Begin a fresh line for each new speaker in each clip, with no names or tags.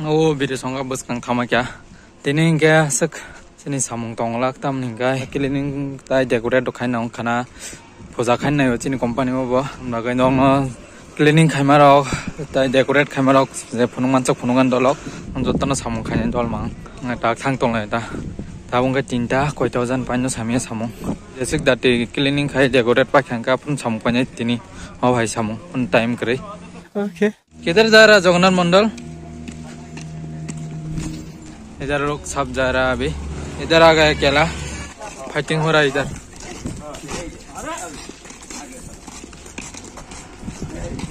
Oh, biri songa bus kang thama kya. Tini kya sak sini samung tong lak tam ning kai cleaning tai decorate khai nong khana phoja khai nai chini company mo bo nagai nong no cleaning khai marok tai decorate khai marok je phunung manchak phunungan dolok jotno samung khai dol mang ta thang tong lai ta tabung ka tinta koito jan paino samia samung jesik dati cleaning khai decorate pa khangka phun samung pane tini ho bhai samung phun time kare okay किधर जा रहा जगन्नाथ मंडल इधर लोग सब जा रहा है अभी इधर आ गए अकेला फाइटिंग हो रहा है इधर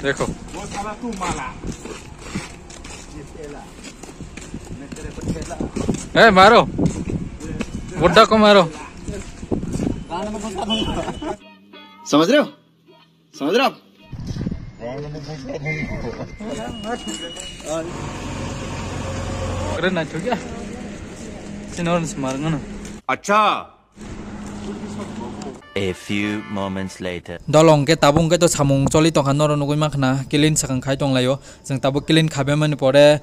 देखो ए मारो बुड्ढा को मारो
समझ रहे हो आप
अरे ना क्या सिनोर से मारूंगा ना
अच्छा
A few moments later.
Dolong ke tabung ke to samung choli to kan noro nugui makna kilin sakang khai tong layo jeng tabu kilin khabe mani pore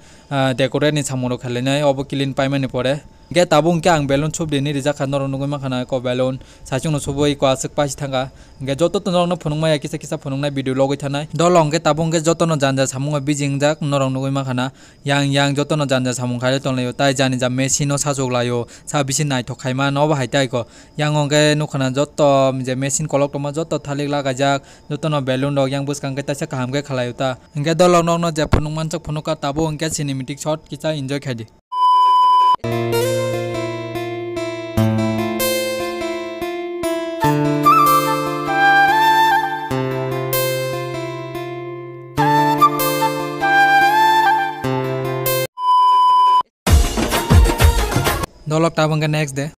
decorate ni samung ro khale nai obo kilin pai mani pore ge tabung ke ang balloon chub deni rija kan noro nugui makna ko balloon sachung no suboi ko asuk pas thanga ge joto to noro no phunung mai kisa kisa phunung nai video logoi thanai dolong ke tabung ke joto no janja samung bijing jak noro nugui makna yang joto no janja samung khai tong layo tai jani ja machine no sajok layo sa bisin nai thokai ma no bahai tai ko yang onge nukhana joto je machine kolok toma joto thalik laga jak joto no balloon dog yang bus kang ke ta sa kaham ke khalai ta inge dolong no je phunung manchak phunuka tabo inge cinematic shot kicha enjoy khadi dolok tabang ke next day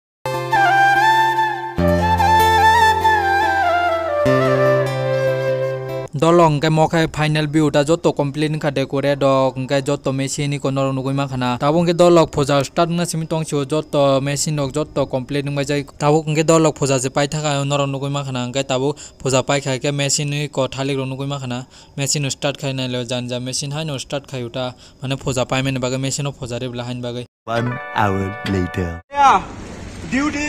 dolong ke mokai final view ta joto complete ka decorate dog ke joto machine ko nor nugui ma khana tabung ke dolok phoja start na simi tong chu joto machine dog joto complete ma jai tabung ke dolok phoja je pai thaka nor nugui ma khana ke tabu phoja pai khai ke machine ko thalik ro nugui ma khana machine start khai na le jan ja machine hai no start khai uta mane phoja pai mane baga machine no phoja re bla hain bagai
1 hour later.
या duty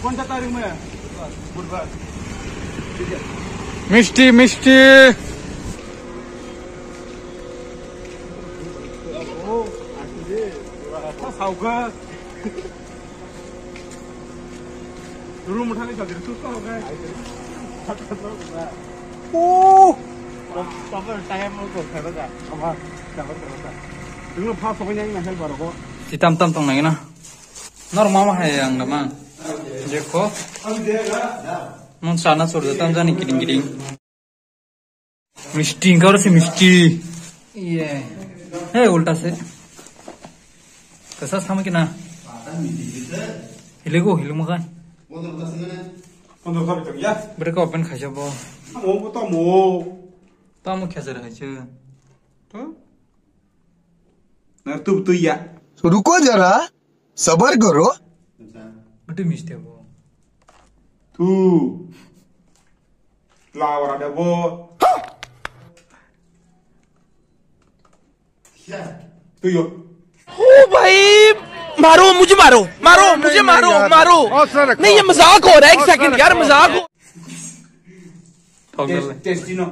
कौन सा तारीख में है बुधवार ठीक है
मिष्टी
room उठाने का दिन सुस्त हो गए टाइम को खबर जा तुम लोग फास्ट हो गए नहीं हेल्प करो
hitam tam tong nai na normal ma hai ang ma देखो mun sana sur tam jani kiring मिष्टी इंकार से मिष्टी ये है उल्टा से कैसा साम के ना हिलेगो हिलु मकान बड़े का ओपन खाजा बो तो हम क्या जरा है तो
ना तू या
रुको जरा सबर करो
बड़े मिष्टी बो
तू लावर ada bo तू यो
ओ भाई मारो मुझे मारो नहीं ये मजाक हो रहा है एक सेकंड यार मजाक हो
टेस्टिनो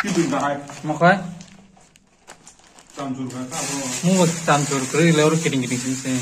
कितना है
मकान
तामजुर का
mu tam sur kri le or kiring se